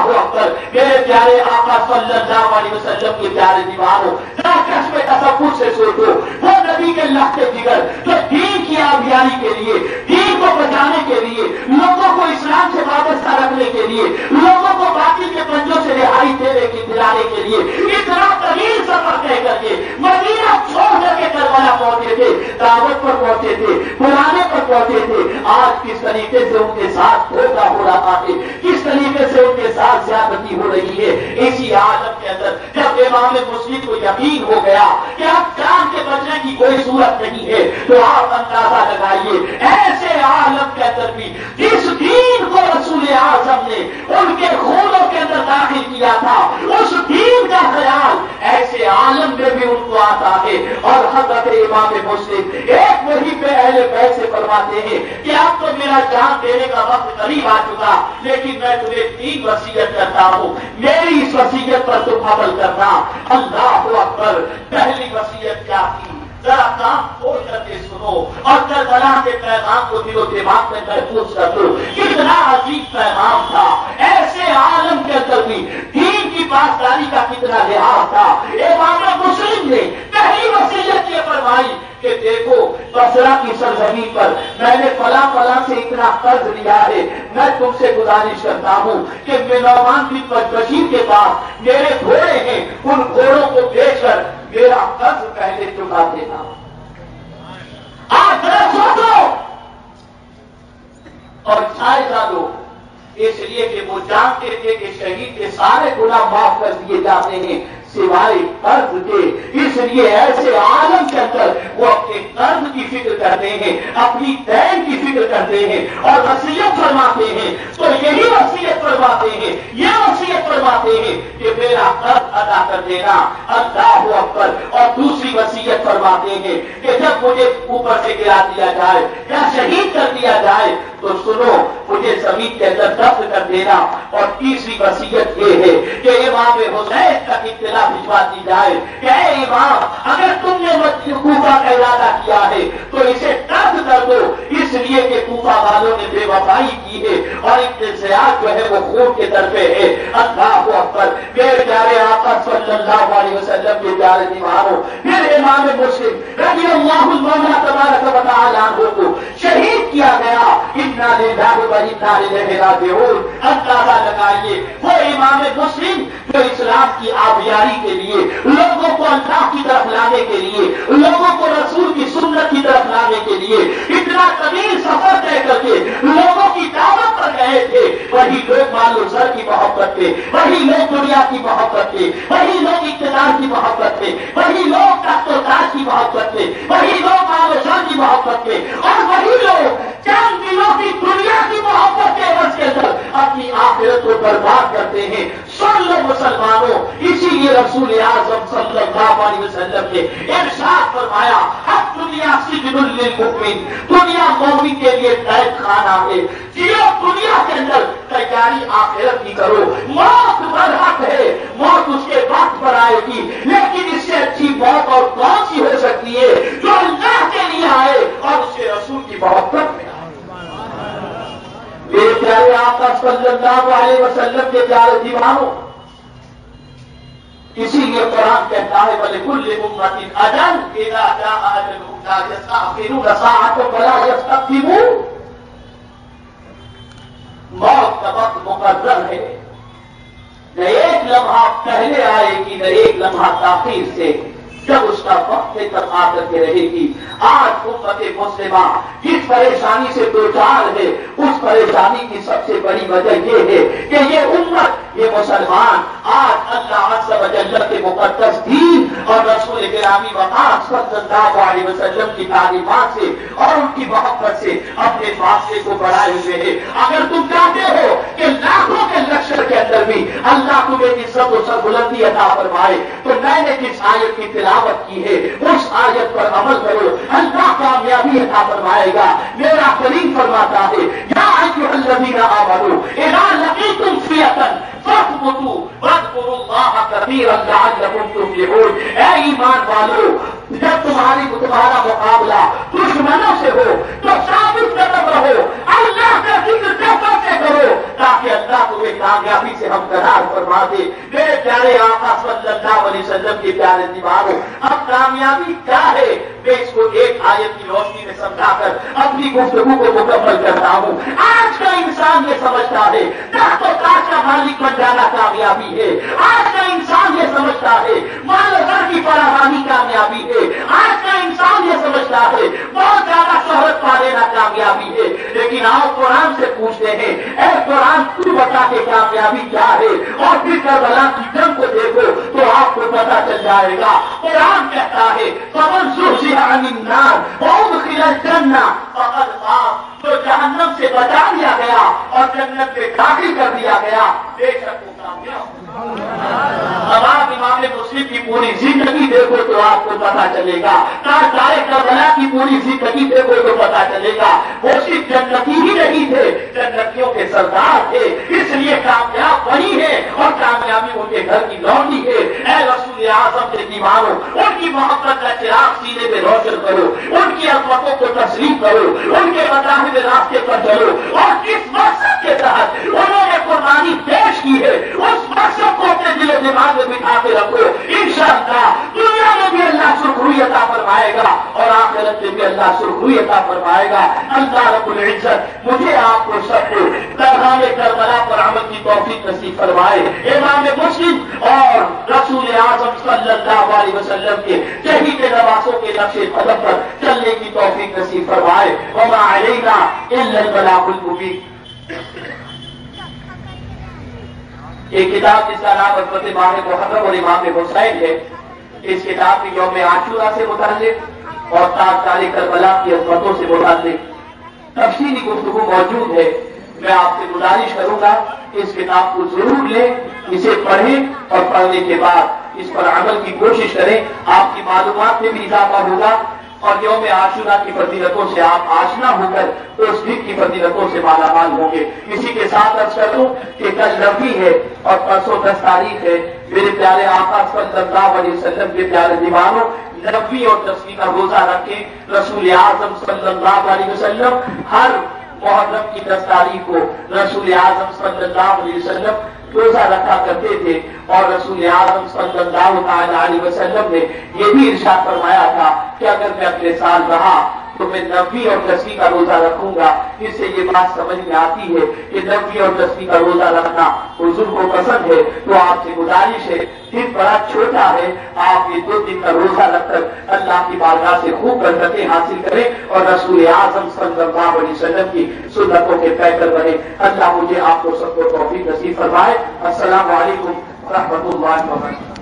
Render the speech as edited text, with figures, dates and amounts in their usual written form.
اللہ اکبر، میرے پیارے آقا صلی اللہ علیہ وسلم کے پیارے دیوانوں، چشم تصور سے سوچو، وہ نبی کے لخت جگر جو دین کی آبیاری کے لیے، دین کو بچانے کے لیے، لوگوں کو اسلام سے وابستہ رکھنے کے لیے، لوگوں کو باقی کے پنجوں سے رہائی دلانے کے لیے اتنا طویل سفر طے کر کے مدینہ چھوڑ کر کے کربلا پہنچے تھے، دعوت پر پہنچے تھے، قرآن پر پہنچے تھے، آج کس طریقے سے ان کے ساتھ دھوکہ ہو رہا ہے، کس طریقے سے ان کے ساتھ زیادتی ہو رہی ہے۔ اسی عالم کے اندر جب امام مسلم کو یقین ہو گیا کہ اب جان کے بچنے کی کوئی صورت نہیں ہے، تو آپ اندازہ لگائیے ایسے عالم کے اندر بھی جس دین کو رسول اعظم نے ان کے خونوں کے اندر داخل کیا تھا، اس دین کا خیال ایسے عالم میں بھی ان کو آتا ہے۔ اور حضرت امام مسلم ایک وہی پہ اہل بیت سے فرماتے ہیں کہ اب تو میرا جان دینے کا وقت قریب آ چکا، لیکن میں تمہیں 3 وصیت کرتا ہوں، میری اس وصیت پر تم عمل کرنا۔ اللہ اکبر! پہلی وصیت کیا تھی؟ ذرا کام کھول کر کے سنو اور کربلا کے پیغام کو دل و دماغ میں محفوظ کر دو۔ کتنا عظیم پیغام تھا، ایسے عالم کے اندر بھی دین کی پاسداری کا کتنا لحاظ تھا۔ امام مسلم نے پہلی وصیت یہ فرمائی کہ دیکھو بصرہ کی سرزمین پر میں نے فلاں فلاں سے اتنا قرض لیا ہے، میں تم سے گزارش کرتا ہوں کہ نعمان بن بشیر کے پاس میرے گھوڑے ہیں، ان گھوڑوں کو بیچ کر میرا قرض پہلے چکا دینا۔ آپ ذرا سوچو اور چھائے ڈالو، اس لیے کہ وہ جانتے تھے کہ شہید کے سارے گناہ معاف کر دیے جاتے ہیں سوائے قرض کے۔ اس لیے ایسے عالم کے اندر وہ اپنے قرض کی فکر کرتے ہیں، اپنی دین کی فکر کرتے ہیں اور وصیت فرماتے ہیں۔ تو یہی وصیت فرماتے ہیں، یہ وصیت فرماتے ہیں کہ میرا قرض ادا کر دینا۔ اللہ اکبر! اور دوسری وصیت فرماتے ہیں کہ جب مجھے اوپر سے گرا دیا جائے یا شہید کر دیا جائے تو سنو، مجھے زمین کے اندر دفن کر دینا۔ اور تیسری وصیت یہ ہے کہ امام حسین تک اطلاع بھجوا دی جائے کہ اے امام، اگر تم نے کوفہ کا ارادہ کیا ہے تو اسے ترک کر دو، اس لیے کہ کوفہ والوں نے بے وفائی کی ہے اور انتظار جو ہے وہ خون کے در پہ ہے۔ اللہ اکبر! میرے پیارے آقا صلی اللہ علیہ وسلم کے پیارے دیواروں، پھر امام مسلم رضی اللہ عنہ تبارک و تعالی عنہ کو شہید کیا گیا۔ انا للہ و انا الیہ راجعون! اندازہ لگائیے وہ امام مسلم جو اسلام کی آبیاری کے لیے، لوگوں کو اللہ کی طرف لانے کے لیے، لوگوں کو رسول کی سنت کی طرف لانے کے لیے اتنا طویل سفر طے کر کے لوگوں کی دعوت پر گئے تھے، وہی لوگ مال و زر کی محبت تھے، وہی لوگ دنیا کی محبت تھے، وہی لوگ اقتدار کی محبت تھے، وہی لوگ تخت و تاج کی محبت تھے، وہی لوگ مال و زر کی محبت تھے، اور وہی لوگ چند دنوں کی دنیا کی محبت کے عوض کے اندر اپنی آخرت کو برباد کرتے ہیں۔ سن لو مسلمانوں، اسی لیے رسول اعظم صلی اللہ علیہ وسلم نے ارشاد فرمایا، اب دنیا سجن للمؤمن، دنیا مومن کے لیے قید خانہ ہے، جیو دنیا کے اندر، تیاری آخرت کی کرو۔ موت برحق ہے، موت اس کے وقت پر آئے گی، لیکن اس سے اچھی موت اور کون سی ہو سکتی ہے جو اللہ کے لیے آئے اور اس کے رسول کی محبت میں آئے۔ میرے پیارے آقا صلی اللہ علیہ وسلم کے پیارے دیوانوں، اسی لیے قرآن کہتا ہے وَلِكُلِّ أُمَّةٍ أَجَلٌ إِذَا جَاءَ أَجَلُهُمْ لَا يَسْتَأْخِرُونَ سَاعَةً وَلَا يَسْتَقْدِمُونَ۔ موت کا وقت مقرر ہے، نہ ایک لمحہ پہلے آئے گی نہ ایک لمحہ تاخیر سے، جب اس کا وقت تب آ کر کے رہے گی۔ آج امت مسلمہ جس پریشانی سے دوچار ہے، اس پریشانی کی سب سے بڑی وجہ یہ ہے کہ یہ امت، یہ مسلمان آج اللہ عز و جل کے مقدس دین اور رسول گرامی وقار صلی اللہ علیہ وسلم کی تعلیمات سے اور ان کی محبت سے اپنے فاصلے کو بڑھائے ہوئے ہیں۔ اگر تم چاہتے ہو کہ لاکھوں کے لشکر کے اندر بھی اللہ تمہیں عزت و سربلندی عطا فرمائے تو میں نے جس آیت کی تلاوت کی ہے اس آیت پر عمل کرو، اللہ کامیابی عطا فرمائے گا۔ میرا کریم فرماتا ہے یا ایھا الذین آمنوا اذا لقیتم فئۃ فاثبتوا واذکروا اللہ کثیرا لعلکم تفلحون۔ اے ایمان والو، جب تمہارا مقابلہ دشمنوں سے ہو تو ثابت قدم رہو، اللہ کا ذکر کثرت سے کرو تاکہ اللہ تمہیں کامیابی سے سے ہمکنار فرما دے۔ میرے پیارے آقا صلی اللہ علیہ وسلم کے پیارے دیواروں، اب کامیابی کیا ہے میں اس کو ایک آیت کی روشنی میں سمجھا کر اپنی گفتگو کو مکمل کرتا ہوں۔ آج کا انسان یہ سمجھتا ہے تخت و تاج کا مالک بن جانا کامیابی ہے، آج کا انسان یہ سمجھتا ہے مال و زر کی فراوانی کامیابی ہے، آج کا انسان یہ سمجھتا ہے بہت زیادہ شہرت پا لینا کامیابی ہے۔ لیکن آپ قرآن سے پوچھتے ہیں اے قرآن تو بتا کے کامیابی کیا ہے، اور پھر کربلا کی جنگ کو دیکھو تو آپ کو پتا چل جائے گا۔ قرآن کہتا ہے فمن زحزح عن النار وادخل الجنہ فقد فاز، تو جہنم سے بچا لیا گیا اور جنت میں داخل کر دیا گیا بے شک وہ کامیاب۔ اب آپ امام مسلم کی پوری زندگی دیکھو تو آپ کو پتا چلے گا، تاجدار کربلا کی پوری زندگی دیکھو تو پتا چلے گا وہ صرف جنتی ہی نہیں تھے، جنتیوں کے سردار تھے، اس لیے کامیاب بنی ہے اور کامیابی ان کے گھر کی لوٹی ہے۔ اے رسول اعظم کے دیوانوں، ان کی محبت کا چراغ سینے میں روشن کرو، ان کی عظمتوں کو تسلیم کرو، ان کے بتائے ہوئے راستے پر چلو، اور جس مقصد کے تحت انہوں نے قربانی پیش کی ہے اس مقصد کو اپنے دل و دماغ میں بٹھا کے رکھو، انشاءاللہ دنیا میں بھی اللہ سرخروئی عطا فرمائے گا اور آخرت میں بھی اللہ سرخروئی عطا فرمائے گا۔ اللہ رب العزت مجھے آپ کو سب کو پیغام کربلا پر عمل کی توفیق نصیب فرمائے، امام مسلم اور رسول اعظم صلی اللہ علیہ وسلم کے شہید نواسوں کے نقش قدم پر چلنے کی توفیق نصیب فرمائے۔ وما علینا الا البلاغ المبین۔ ایک کتاب جس کا نام حضرت امام محرم اور امام حسین ہے، اس کتاب میں یوم عاشورہ سے متعلق اور تاجدار کربلا کی عظمتوں سے متعلق تفصیلی گفتگو موجود ہے۔ میں آپ سے گزارش کروں گا اس کتاب کو ضرور لیں، اسے پڑھیں اور پڑھنے کے بعد اس پر عمل کی کوشش کریں، آپ کی معلومات میں بھی اضافہ ہوگا اور یوم عاشورہ کی فضیلتوں سے آپ آشنا ہو کر اس دن کی فضیلتوں سے مالا مال ہوں گے۔ اسی کے ساتھ عرض کر دوں کہ کل نویں ہے اور پرسوں 10 تاریخ ہے۔ میرے پیارے آقا صلی اللہ علیہ وسلم کے پیارے دیوانوں، 9ویں اور 10ویں کا روزہ رکھیں۔ رسول اعظم صلی اللہ علیہ وسلم ہر محرم کی 10 تاریخ کو رسول اعظم صلی اللہ علیہ وسلم روزہ رکھا کرتے تھے، اور رسول اعظم صلی اللہ علیہ وسلم نے یہ بھی ارشاد فرمایا تھا کہ اگر میں اگلے سال رہا تو میں 9ویں اور 10ویں کا روزہ رکھوں گا۔ اس سے یہ بات سمجھ میں آتی ہے کہ 9ویں اور 10ویں کا روزہ رکھنا حضور کو پسند ہے، تو آپ سے گزارش ہے دن بڑا چھوٹا ہے، آپ یہ 2 دن کا روزہ رکھ کر اللہ کی بارگاہ سے خوب برکتیں حاصل کریں اور رسول اعظم صلی اللہ علیہ وسلم کی سنتوں کے پیکر بنے۔ اللہ مجھے آپ کو سب کو توفیق نصیب فرمائے۔ السلام علیکم ورحمۃ اللہ وبرکاتہ۔